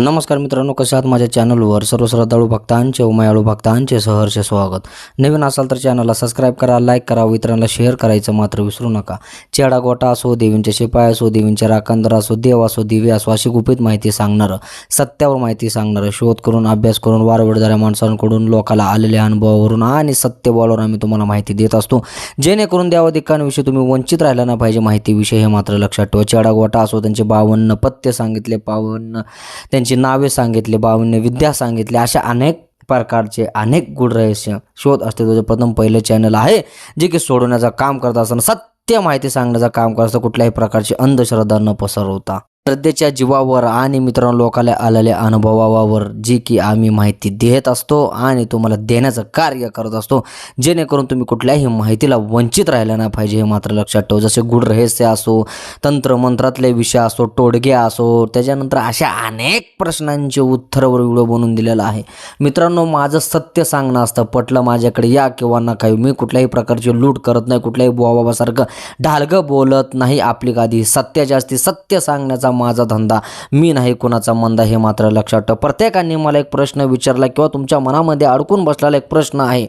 नमस्कार मित्रांनो, कसे आहात? माझ्या चॅनलवर सर्व श्रद्धाळू भक्तांचे व मायाळू भक्तांचे सहर्ष स्वागत. नवीन असाल तर चॅनलला सबस्क्राईब करा, लाईक करा व इतरांना शेअर करायचं मात्र विसरू नका. चेडा गोटा असो, देवींचे शिपाई असो, देवींचे राखणदार असो, देव असो, दिवे असो, अशी गुपित माहिती सांगणारं, सत्यावर माहिती सांगणारं, शोध करून अभ्यास करून वारवडणाऱ्या माणसांकडून लोकाला आलेल्या अनुभवावरून आणि सत्य बोलावून आम्ही तुम्हाला माहिती देत असतो, जेणेकरून देवादिकांविषयी तुम्ही वंचित राहिला ना पाहिजे माहितीविषयी. हे मात्र लक्षात ठेवा. चेडा गोटा असो, त्यांचे 52 पत्ते सांगितले, 52 त्यांची नावे सांगितले, 52 विद्या सांगितले, अशा अनेक प्रकारचे अनेक गूढ रहस्य शोध अस्तित्वाचे प्रथम पहिले चॅनल आहे, जे की सोडवण्याचं काम करत असताना सत्य माहिती सांगण्याचं काम करत असतं, कुठल्याही प्रकारची अंधश्रद्धा न पसरवता श्रद्धेच्या जीवावर आणि मित्रांनो लोकाला आलेल्या अनुभवावर जी की आम्ही माहिती देत असतो आणि तुम्हाला देण्याचं कार्य करत असतो, जेणेकरून तुम्ही कुठल्याही माहितीला वंचित राहिला नाही पाहिजे. हे मात्र लक्षात ठेवा. जसे गूढ रहस्य असो, तंत्रमंत्रातले विषय असो, टोडगे असो, त्याच्यानंतर अशा अनेक प्रश्नांचे उत्तरावर व्हिडिओ बनवून दिलेला आहे. मित्रांनो, माझं सत्य सांगणं असतं. पटलं माझ्याकडे या किंवा नका. मी कुठल्याही प्रकारची लूट करत नाही, कुठल्याही बुवाबाबासारखं ढालगं बोलत नाही. आपली गादी सत्याची असते, सत्य सांगण्याचा माझा धंदा, मी नाही कुणाचा मंदा. हे मात्र लक्षात ठेवा. प्रत्येकाने मला एक प्रश्न विचारला किंवा तुमच्या मनामध्ये अडकून बसलेला एक प्रश्न आहे,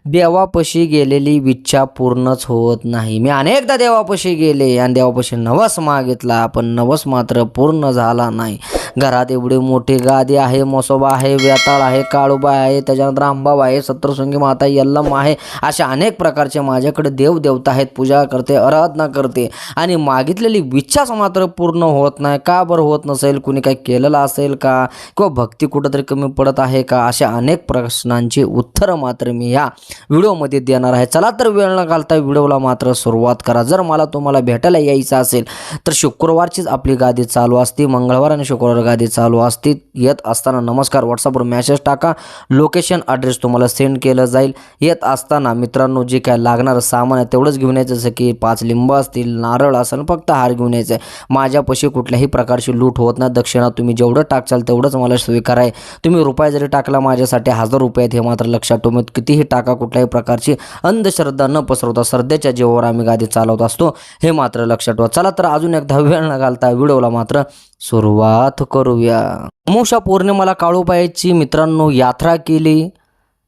देवापाशी गेलेली इच्छा पूर्णच होत नाही. मी अनेकदा देवापाशी गेले आणि देवापाशी नवस मागितला, पण नवस मात्र पूर्ण झाला नाही. घरात एवढी मोठी गादी आहे, मसोबा आहे, वेताळ आहे, काळूबा आहे, त्याच्यानंतर अंबाबा आहे, सप्तशृंगी माता, यल्लम आहे, अशा अनेक प्रकारचे माझ्याकडे देवदेवता आहेत. पूजा करते, आराधना करते आणि मागितलेली इच्छाच मात्र पूर्ण होत नाही. का बरं होत नसेल? कुणी काही केलेलं असेल का, किंवा भक्ती कुठंतरी कमी पडत आहे का? अशा अनेक प्रश्नांची उत्तरं मात्र मी या व्हिडिओमध्ये देणार आहे. चला तर वेळ न घालता व्हिडिओला मात्र सुरुवात करा. जर मला तुम्हाला भेटायला यायचं असेल तर शुक्रवारचीच आपली गादी चालू असते, मंगळवार आणि शुक्रवार गादी चालू असते. येत असताना नमस्कार व्हॉट्सअपवर मेसेज टाका, लोकेशन ॲड्रेस तुम्हाला सेंड केलं जाईल. येत असताना मित्रांनो जे काय लागणारं सामान आहे तेवढंच घेऊन यायचं, जसं की 5 लिंब असतील, नारळ असेल, फक्त हार घेऊन यायचं आहे. माझ्यापाशी कुठल्याही प्रकारची लूट होत नाही. दक्षिणा तुम्ही जेवढं टाकचाल तेवढंच मला स्वीकार आहे. तुम्ही रुपये जरी टाकला माझ्यासाठी 1000 रुपये आहेत, हे मात्र लक्षात ठेवा. कितीही टाका, कुठल्याही प्रकारची अंधश्रद्धा न पसरवता श्रद्धेच्या जीवावर आम्ही गादी चालवत असतो, हे मात्र लक्षात ठेवा. चला तर अजून एकदा वेळ न घालता व्हिडिओला मात्र सुरुवात करूया. अमावस्या पौर्णिमेला काळूबाईची मित्रांनो यात्रा केली,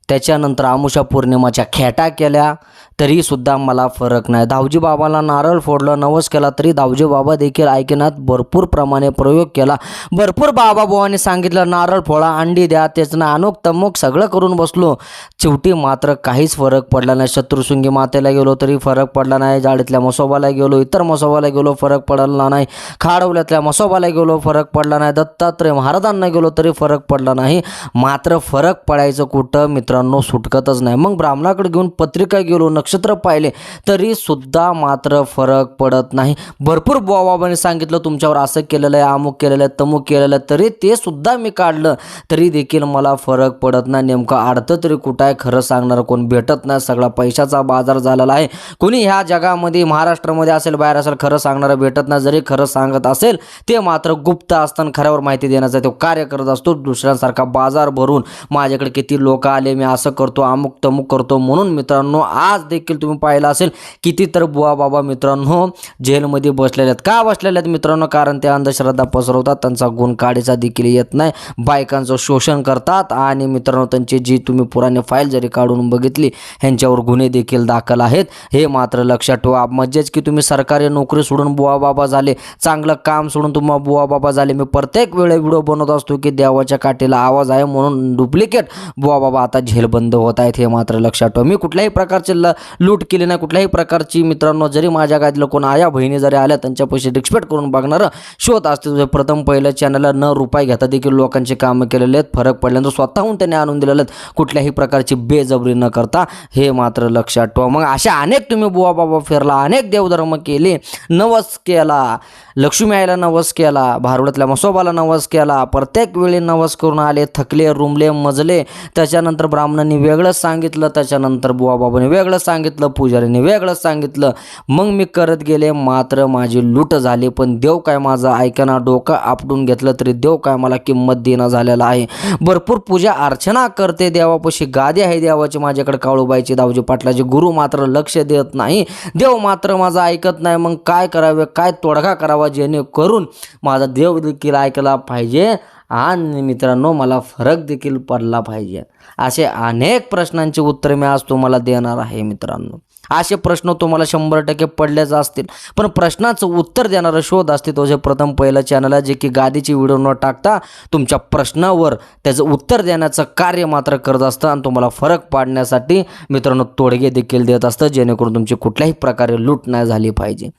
त्याच्यानंतर अमावस्या पौर्णिमाच्या खेटा केल्या, तरी सुद्धा मला फरक नाही. दावजी बाबाला नारळ फोडलं, नवस केला, तरी दावजी बाबा देखील ऐकण्यात भरपूर प्रमाणे प्रयोग केला. भरपूर बाबांनी सांगितलं नारळ फोडा, अंडी द्या, त्याचं अमुक तमुक सगळं करून बसलो, शेवटी मात्र काहीच फरक पडला नाही. सप्तशृंगी मातेला गेलो तरी फरक पडला नाही, जाळीतल्या मसोबाला गेलो, इतर मसोबाला गेलो, फरक पडला नाही, खाडवल्यातल्या मसोबाला गेलो, फरक पडला नाही, दत्तात्रय महाराजांना गेलो तरी फरक पडला नाही. मात्र फरक पडायचं कुठं मित्रांनो, सुटकतच नाही. मग ब्राह्मणाकडे घेऊन पत्रिका गेलो, नक्षत्र पाहिले, तरी सुद्धा मात्र फरक पडत नाही. भरपूर बाबांनी सांगितलं तुमच्यावर असं केलेलं आहे, अमुक केलेलं आहे, तमुक केलेलं आहे, तरी ते सुद्धा मी काढलं, तरी देखील मला फरक पडत नाही. नेमकं अडतं तरी कुठं आहे? खरं सांगणार कोण भेटत नाही. सगळा पैशाचा बाजार झालेला आहे. कोणी ह्या जगामध्ये, महाराष्ट्रामध्ये असेल, बाहेर असेल, खरं सांगणारं भेटत नाही. जरी खरं सांगत असेल ते मात्र गुप्त असताना खऱ्यावर माहिती देण्याचा तो कार्य करत असतो. दुसऱ्यांसारखा बाजार भरून माझ्याकडे किती लोक आले, मी असं करतो, अमुक तमुक करतो म्हणून. मित्रांनो आज देखील तुम्ही पाहिलं असेल किती तर बुवा बाबा मित्रांनो जेलमध्ये बसलेले आहेत. का बसलेले आहेत मित्रांनो? कारण ते अंधश्रद्धा पसरवतात, त्यांचा गुण काढीचा देखील येत नाही, बायकांचं शोषण करतात आणि मित्रांनो त्यांची जी तुम्ही पुराणे फाईल जरी काढून बघितली ह्यांच्यावर गुन्हे देखील दाखल आहेत. हे मात्र लक्षात ठेवा. म्हणजेच की तुम्ही सरकारी नोकरी सोडून बुवा बाबा झाले, चांगलं काम सोडून तुम्हाला बुवा बाबा झाले. मी प्रत्येक वेळे व्हिडिओ बनवत असतो की देवाच्या काठीला आवाज आहे म्हणून डुप्लिकेट बुवा बाबा आता जेलबंद होत आहेत. हे मात्र लक्षात ठेवा. मी कुठल्याही प्रकारचे लूट केली नाही, कुठल्याही प्रकारची मित्रांनो. जरी माझ्या गादीला कोण आया बहिणी जरी आल्या त्यांच्या पैसे रिस्पेक्ट करून बघणारं शोध असते. प्रथम पहिल्या चॅनलला न रुपये घेता देखील लोकांचे कामं केलेले आहेत. फरक पडल्यानंतर स्वतःहून त्यांनी आणून दिलेले आहेत, कुठल्याही प्रकारची बेजबरी न करता. हे मात्र लक्षात ठेवा. मग अशा अनेक तुम्ही बुवा बाबा फिरला, अनेक देवधर्म केले, नवस केला, लक्ष्मी आईला नवस केला, भारुडातल्या मसोबाला नवस केला, प्रत्येक वेळी नवस करून आले, थकले, रुमले, मजले. त्याच्यानंतर ब्राह्मणांनी वेगळंच सांगितलं, त्याच्यानंतर बुवा बाबांनी वेगळं सांगितलं, पुजारीने वेगळं सांगितलं. मग मी करत गेले, मात्र माझी लूट झाली. पण देव काय माझं ऐकना, डोकं आपटून घेतलं तरी देव काय मला किंमत देणं झालेलं आहे. भरपूर पूजा अर्चना करते, देवापाशी गादी आहे देवाची माझ्याकडे, काळूबाईची, दावजी पाटलाची, गुरु मात्र लक्ष देत नाही, देव मात्र माझं ऐकत नाही. मग काय करावे, काय तोडगा करावा जेणेकरून माझा देव देखील ऐकला पाहिजे आणि मित्रांनो मला फरक देखील पडला पाहिजे. असे अनेक प्रश्नांची उत्तरे मी आज तुम्हाला देणार आहे मित्रांनो. असे प्रश्न तुम्हाला 100% पडलेच असतील, पण प्रश्नाचं उत्तर देणारं शोध अस्तित्वाचे प्रथम पहिलं चॅनल आहे, जे की गादीची व्हिडिओ न टाकता तुमच्या प्रश्नावर त्याचं उत्तर देण्याचं कार्य मात्र करत असतं आणि तुम्हाला फरक पाडण्यासाठी मित्रांनो तोडगे देखील देत असतं, जेणेकरून तुमची कुठल्याही प्रकारे लूट नाही झाली पाहिजे.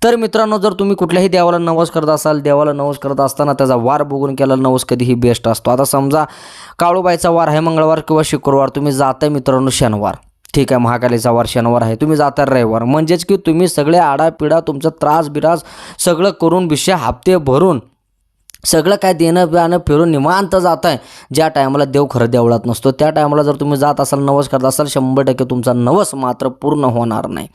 तर मित्रांनो, जर तुम्ही कुठल्याही देवाला नवस करत असाल, देवाला नवस करत असताना त्याचा वार बघून केलेला नवस कधीही बेस्ट असतो. आता समजा काळूबाईचा वार आहे मंगळवार किंवा शुक्रवार, तुम्ही जाताय मित्रांनो शनिवार, ठीक आहे, महाकालीचा वार शनिवार आहे, तुम्ही जाता रविवार, म्हणजेच की तुम्ही सगळे आडापिडा तुमचा त्रास बिरास सगळं करून विषय हप्ते भरून सगळं काय देणं बिणं फिरून निवांत जात आहे. ज्या टायमाला देव खरं देवळात नसतो त्या टायमाला जर तुम्ही जात असाल, नवस करत असाल, 100% तुमचा नवस मात्र पूर्ण होणार नाही.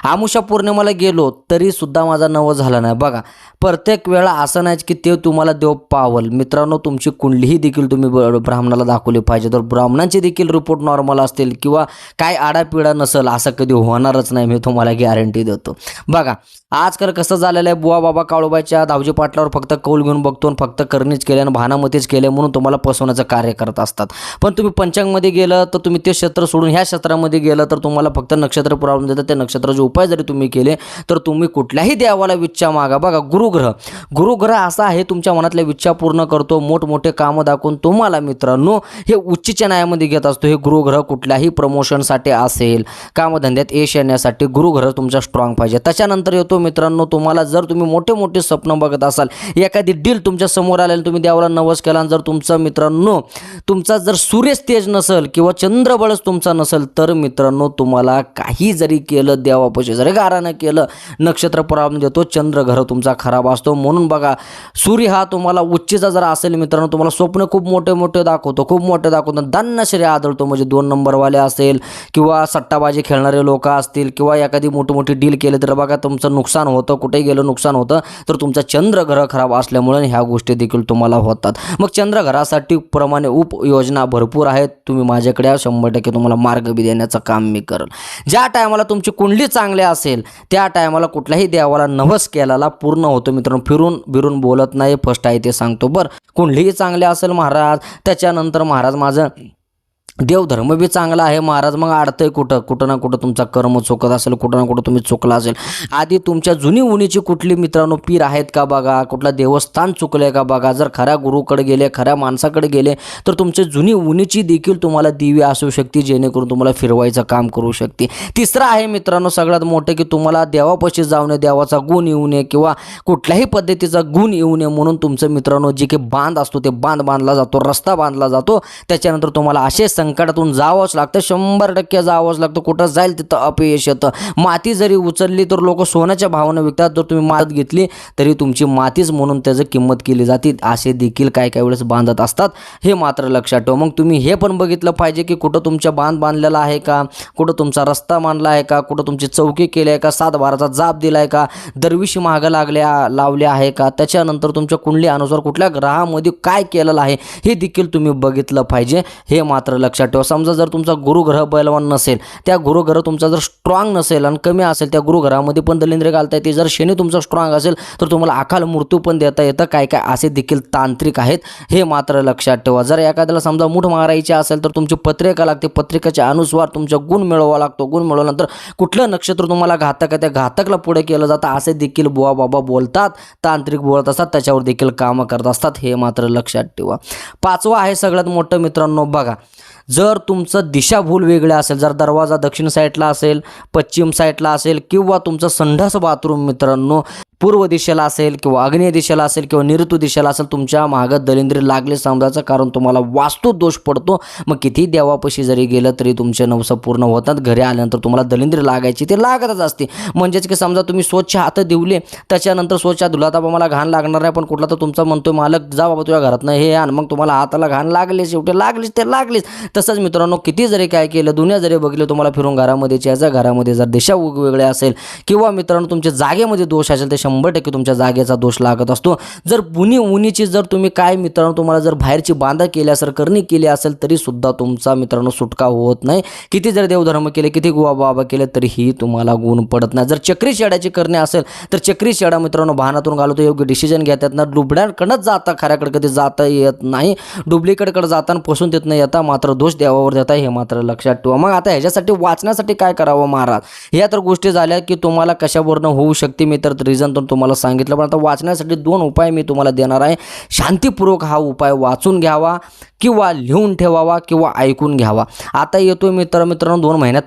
आमुषा पौर्णिमेला गेलो तरीसुद्धा माझा नवस झाला नाही. बघा, प्रत्येक वेळा असं नाही की ते तुम्हाला देव पावल. मित्रांनो, तुमची कुंडलीही देखील तुम्ही ब्राह्मणाला दाखवली पाहिजे. तर ब्राह्मणांचे देखील रिपोर्ट नॉर्मल असतील किंवा काय आडापिडा नसेल असं कधी होणारच नाही, मी तुम्हाला गॅरंटी देतो. बघा, आजकाल कसं झालेलं आहे, बुवा बाबा काळूबाईच्या धावजी पाटलावर फक्त कौल घेऊन बघतो, फक्त करणीच केले आणि भानामतीच केले म्हणून तुम्हाला फसवण्याचं कार्य करत असतात. पण तुम्ही पंचांगमध्ये गेलं तर तुम्ही ते क्षेत्र सोडून ह्या क्षेत्रामध्ये गेलं तर तुम्हाला फक्त नक्षत्र प्रॉब्लेम देतात. त्या नक्षत्राचे उपाय जरी तुम्ही केले तर तुम्ही कुठल्याही देवाला विच्छा मागा. बघा, गुरुग्रह असा आहे, तुमच्या मनातल्या विच्छा पूर्ण करतो, मोठमोठे कामं दाखवून तुम्हाला मित्रांनो हे उच्चच्या न्यायामध्ये घेत असतो. हे गुरुग्रह कुठल्याही प्रमोशनसाठी असेल, कामधंद्यात यश येण्यासाठी गुरुग्रह तुमचा स्ट्रॉंग पाहिजे. त्याच्यानंतर येतो मित्रांनो, तुम्हाला जर तुम्ही मोठे मोठे स्वप्न बघत असाल, एखादी डील तुमच्या समोर आलेलं, तुम्ही देवाला नवस केला आणि जर तुमचा मित्रांनो तुमचा जर सूर्य तेज नसेल किंवा चंद्रबळच तुमचा नसेल तर मित्रांनो तुम्हाला काही जरी केलं, देवापाशी जरी गारानं केलं, नक्षत्र प्रॉब्लेम देतो, चंद्रग्रह तुमचा खराब असतो. म्हणून बघा, सूर्य हा तुम्हाला उच्चचा जर असेल मित्रांनो, तुम्हाला स्वप्न खूप मोठे मोठे दाखवतो, दानश्री आढळतो. म्हणजे 2 नंबरवाले असेल किंवा सट्टाबाजी खेळणारे लोक असतील किंवा एखादी मोठी मोठी डील केली तर बघा तुमचं नुकसान होतं, कुठेही गेलं नुकसान होतं. तर तुमचा चंद्रग्रह खराब असल्यामुळे ह्या गोष्टी देखील तुम्हाला होतात. मग चंद्रग्रहासाठी प्रमाणे उपयोजना भरपूर आहेत. तुम्ही माझ्याकडे 100% तुम्हाला मार्ग बी देण्याचं काम मी करेल. ज्या टायमाला तुमची कुंडली चांगली असेल त्या टायमाला कुठल्याही देवाला नवस केलेला पूर्ण होतो मित्रांनो. फिरून बिरून बोलत नाही, फर्स्ट आहे ते सांगतो. बरं, कुंडलीही चांगली असेल महाराज, त्याच्यानंतर महाराज माझं देवधर्म बी चांगला आहे महाराज, मग अडतंय कुठं ना कुठं तुमचा कर्म चुकत असेल, कुठं ना कुठं तुम्ही चुकला असेल. आधी तुमच्या जुनी उणीची कुठली मित्रांनो पीर आहेत का बघा, कुठलं देवस्थान चुकलं आहे का बघा. जर खऱ्या गुरुकडे गेले, खऱ्या माणसाकडे गेले तर तुमच्या जुनी उणीची देखील तुम्हाला दिवी असू शकते, जेणेकरून तुम्हाला फिरवायचं काम करू शकते. तिसरं आहे मित्रांनो सगळ्यात मोठं, की तुम्हाला देवापाशी जाऊ नये, देवाचा गुण येऊ नये किंवा कुठल्याही पद्धतीचा गुण येऊ नये म्हणून तुमचं मित्रांनो जे काही बांध असतो ते बांध बांधला जातो, रस्ता बांधला जातो. त्याच्यानंतर तुम्हाला असे संकटातून जावंच लागतं, 100% जावंच लागतं. कुठं जाईल तिथं अपयश येतं. माती जरी उचलली तर लोक सोन्याच्या भावानं विकतात, जर तुम्ही मात घेतली तरी तुमची मातीच म्हणून त्याची किंमत केली जाते. असे देखील काय काय वेळेस बांधत असतात, हे मात्र लक्षात ठेवा. मग तुम्ही हे पण बघितलं पाहिजे की कुठं तुमच्या बांध बांधलेला आहे का, कुठं तुमचा रस्ता बांधला आहे का, कुठं तुमची चौकी केली आहे का, 7/12चा जाप दिला आहे का, दरविशी मागं लावले आहे का. त्याच्यानंतर तुमच्या कुंडली अनुसार कुठल्या ग्रहामध्ये काय केलेलं आहे हे देखील तुम्ही बघितलं पाहिजे, हे मात्र लक्षात ठेवा. समजा जर तुमचा गुरुग्रह बलवान नसेल, त्या गुरुग्रह तुमचा जर स्ट्रॉंग नसेल आणि कमी असेल, त्या गुरुग्रहामध्ये पण दलिंद्र घालता येते. जर शनी तुमचा स्ट्रॉंग असेल तर तुम्हाला अकाल मृत्यू पण देता येतं. काय काय असे देखील तांत्रिक आहेत, हे मात्र लक्षात ठेवा. जर एखाद्याला समजा मूठ मारायची असेल तर तुमची पत्रिका लागते, पत्रिकेच्या अनुसार तुमचा गुण मिळवावा लागतो. गुण मिळवल्यानंतर कुठलं नक्षत्र तुम्हाला घातक आहे त्या घातकला पुढे केलं जातं, असे देखील बुवा बाबा बोलतात, तांत्रिक बोलत असतात, त्याच्यावर देखील कामं करत असतात, हे मात्र लक्षात ठेवा. 5वं आहे सगळ्यात मोठं मित्रांनो. बघा, जर तुमचं दिशाभूल वेगळं असेल, जर दरवाजा दक्षिण साईडला असेल, पश्चिम साईडला असेल किंवा तुमचं संडास बाथरूम मित्रांनो पूर्व दिशेला असेल किंवा आग्नेय दिशेला असेल किंवा नैऋत्य दिशेला असेल, तुमच्या मागं दलिंद्री लागले समजायचं, कारण तुम्हाला वास्तू दोष पडतो. मग किती देवापाशी जरी गेलं तरी तुमचे नवस पूर्ण होतात. घरी आल्यानंतर तुम्हाला दलिंद्री लागायची ते लागतच असते. म्हणजेच की समजा तुम्ही स्वच्छ हात धुवले, त्याच्यानंतर स्वच्छ धुला तर मला घाण लागणार आहे, पण कुठला तर तुमचा म्हणतोय मालक जा बाबा तुझ्या घरातनं हे आण, मग तुम्हाला हाताला घाण लागली, शेवटी लागलीच ते लागलीच. तसंच मित्रांनो किती जरी काय केलं, दुनिया जरी बघितलं, तुम्हाला फिरून घरामध्ये यायचं. घरामध्ये जर दिशा वेगवेगळ्या असेल किंवा मित्रांनो तुमच्या जागेमध्ये दोष असेल ते 100% तुमच्या जागेचा दोष लागत असतो। जर उनीची जर तुम्ही काय मित्रांनो तुम्हाला जर बाहेरची बांधा केली असेल, करणी केली असेल, तरी सुद्धा तुमचा मित्रांनो सुटका होत नाही। किती जर देवधर्म केले, किती बाबा केले, तरीही तुम्हाला गुण पडत नाही। जर चक्री शेड्याची करणे असेल तर चक्री शेडा मित्रांनो भानातून घालवतो, योग्य डिसिजन घेतात ना, डुबड्यांकडंच जाता, खऱ्याकडे कधी जाता येत नाही। डुप्लिकेटकडे जाताना फसून देत नाही येता, मात्र दोष देवावर देता, हे मात्र लक्षात ठेवा। मग आता ह्याच्यासाठी वाचण्यासाठी काय करावं महाराज, ह्या तर गोष्टी झाल्या की तुम्हाला कशावरनं होऊ शकते, मी तर रिझन तर तुम्हाला सांगितलं। पण आता वाचण्यासाठी 2 उपाय मी तुम्हाला देणार आहे। शांतीपूर्वक हा उपाय वाचून घ्यावा किंवा लिहून ठेवावा किंवा ऐकून घ्यावा। आता येतोय मित्रांनो 2 महिन्यात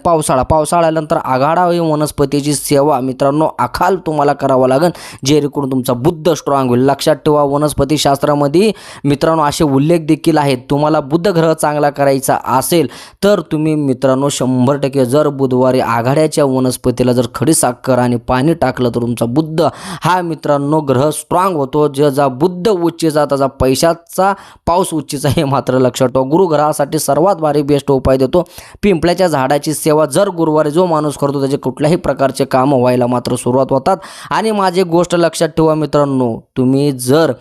पावसाळ्यानंतर आघाडा वनस्पतीची सेवा मित्रांनो अखाल तुम्हाला करावं लागेल, जेणेकरून तुमचा बुद्ध स्ट्रॉंग होईल। लक्षात ठेवा, वनस्पती शास्त्रामध्ये मित्रांनो असे उल्लेख देखील आहेत। तुम्हाला बुद्ध ग्रह चांगला करायचा असेल तर तुम्ही मित्रांनो 100% जर बुधवारी आघाड्याच्या वनस्पतीला जर खडी साखर आणि पाणी टाकलं तर तुमचा बुद्ध हा मित्रांनो ग्रह स्ट्रॉंग होतो। ज्याचा बुद्ध उच्चीचा त्याचा पैशाचा पाऊस उच्चीचा, हे मात्र लक्षात ठेवा। गुरुग्रहासाठी सर्वात भारी बेस्ट उपाय देतो पिंपळाच्या झाडाची सेवा। जर गुरुवारी जो माणूस करतो त्याचे कुठल्याही प्रकारचे काम व्हायला मात्र सुरुवात होतात। आणि माझी गोष्ट लक्षात ठेवा मित्रांनो, तुम्ही जर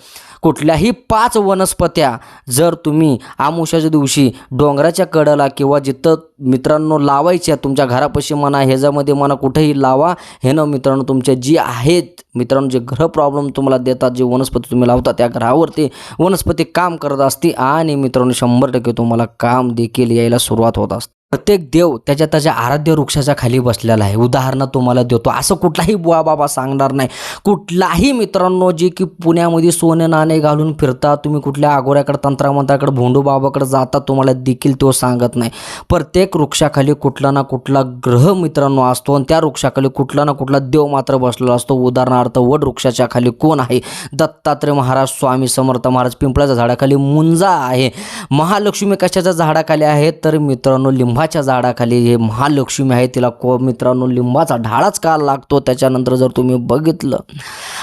कुठल्याही 5 वनस्पत्या जर तुम्ही अमावस्येच्या दिवशी डोंगराच्या कडेला किंवा जिथं मित्रांनो लावायच्या तुमच्या घरापाशी म्हणा, ह्याच्यामध्ये म्हणा, कुठेही लावा। हे ना मित्रांनो तुमचे जी आहेत मित्रांनो जे ग्रह प्रॉब्लेम तुम्हाला देतात, जे वनस्पती तुम्ही लावता त्या ग्रहावरती वनस्पती काम करत असते आणि मित्रांनो 100% तुम्हाला काम देखील यायला सुरुवात होत असते। प्रत्येक देव त्याच्या आराध्य वृक्षाच्या खाली बसलेला आहे। उदाहरण तुम्हाला देतो, असं कुठलाही बुवा बाबा सांगणार नाही। कुठलाही मित्रांनो जे की पुण्यामध्ये सोने नाणे घालून फिरतात, तुम्ही कुठल्या आगोऱ्याकडे तंत्रमंत्राकडे भोंडू बाबाकडे जाता, तुम्हाला देखील तो सांगत नाही। प्रत्येक वृक्षाखाली कुठला ना कुठला ग्रह मित्रांनो असतो आणि त्या वृक्षाखाली कुठला ना कुठला देव मात्र बसलेला असतो। उदाहरणार्थ वड वृक्षाच्या खाली कोण आहे? दत्तात्रय महाराज, स्वामी समर्थ महाराज। पिंपळाच्या झाडाखाली मुंजा आहे। महालक्ष्मी कशाच्या झाडाखाली आहे तर मित्रांनो लिंबाच्या झाडाखाली हे महालक्ष्मी आहे। तिला मित्रांनो लिंबाचा ढाळाच का लागतो? त्याच्यानंतर जर तुम्ही बघितलं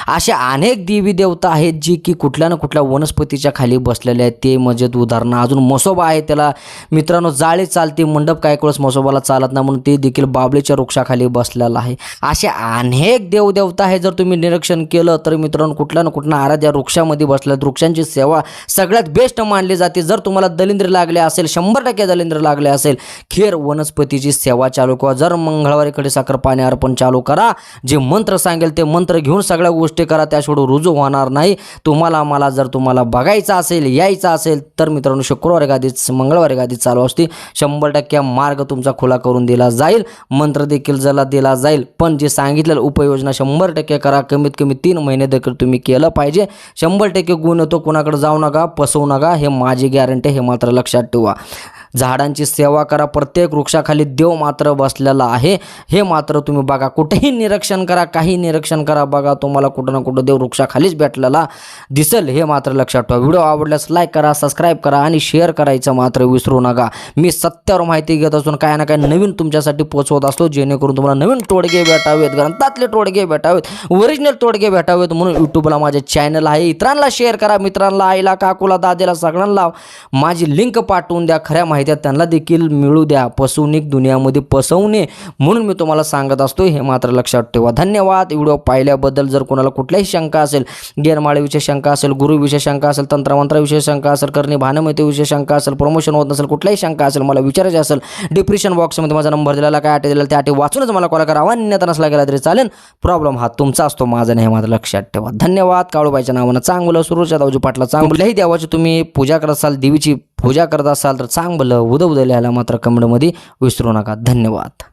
अशा अनेक देवी देवता आहेत जी की कुठल्या ना कुठल्या वनस्पतीच्या खाली बसलेले आहेत। ते म्हणजे उदाहरण अजून मसोबा आहे, त्याला मित्रांनो जाळी चालते, मंडप काय वेळेस मसोबाला चालत नाही म्हणून ते देखील बाबळीच्या वृक्षाखाली बसलेला आहे। असे अनेक देवदेवता आहे, जर तुम्ही निरीक्षण केलं तर मित्रांनो कुठल्या ना कुठल्या आराध्या वृक्षामध्ये बसल्यात। वृक्षांची सेवा सगळ्यात बेस्ट मानली जाते। जर तुम्हाला दलिंद्र लागले असेल, 100% दलिंद्र लागले असेल, खेर वनस्पतीची सेवा चालू करा। जर मंगळवारी खडी साखर पाणी अर्पण चालू करा। जे मंत्र सांगेल ते मंत्र घेऊन सगळ्या गोष्टी करा, त्याशिवाय रुजू होणार नाही। तुम्हाला जर तुम्हाला बघायचं असेल, यायचं असेल तर मित्रांनो शुक्रवारी गादीच मंगळवारी गादीच चालू असते। 100% मार्ग तुमचा खुला करून दिला जाईल, मंत्र देखील जला दिला जाईल। पण जे सांगितलेलं उपाययोजना 100% करा। कमीत कमी 3 महिने देखील तुम्ही केलं पाहिजे। 100% गुण येतो। कोणाकडे जाऊ नका, फसवू नका, हे माझी गॅरंटी, हे मात्र लक्षात ठेवा। झाडांची सेवा करा। प्रत्येक वृक्षाखाली देव मात्र बसलेला आहे, हे मात्र तुम्ही बघा। कुठेही निरीक्षण करा, काही निरीक्षण करा, बघा तुम्हाला कुठं ना कुठं देव वृक्षाखालीच भेटलेला दिसेल, हे मात्र लक्षात ठेवा। व्हिडिओ आवडल्यास लाईक करा, सबस्क्राईब करा आणि शेअर करायचं मात्र विसरू नका। मी सत्यावर माहिती घेत असून काय ना काय नवीन तुमच्यासाठी पोहोचवत असतो, जेणेकरून तुम्हाला नवीन तोडगे भेटावेत, ग्रंथातले तोडगे भेटावेत, ओरिजिनल तोडगे भेटावेत। म्हणून यूट्यूबला माझे चॅनल आहे, इतरांना शेअर करा, मित्रांना, आईला, काकूला, दादेला, सगळ्यांना माझी लिंक पाठवून द्या। खऱ्या माहिती त्यांना देखील मिळू द्या। फसवणूक दुनियामध्ये फसवणे म्हणून मी तुम्हाला सांगत असतो, हे मात्र लक्षात ठेवा। धन्यवाद व्हिडिओ पाहिल्याबद्दल। जर कोणाला कुठल्याही शंका असेल, गेरमाळेविषयी शंका असेल, गुरुविषयी शंका असेल, तंत्रमंत्राविषयी शंका असेल, करणी भानमतीविषयी शंका असेल, प्रमोशन होत नसेल, कुठल्याही शंका असेल, मला विचारायचे असेल, डिस्क्रिप्शन बॉक्समध्ये माझा नंबर दिलेला, काय अटी दिलेला त्या अटी वाचूनच मला कॉल करा। अन्यथा नसला गेला तरी चालेल, प्रॉब्लेम हा तुमचा असतो, माझा नाही, हे मात्र लक्षात ठेवा। धन्यवाद। काळूबाईच्या नावानं चांगलं, सुरूच्या दाऊजी पाटला चांगल्याही देवाची तुम्ही पूजा करत असाल, देवीची पूजा करत असाल तर चांगलं उदं लिहायला मात्र कमेंटमध्ये विसरू नका। धन्यवाद।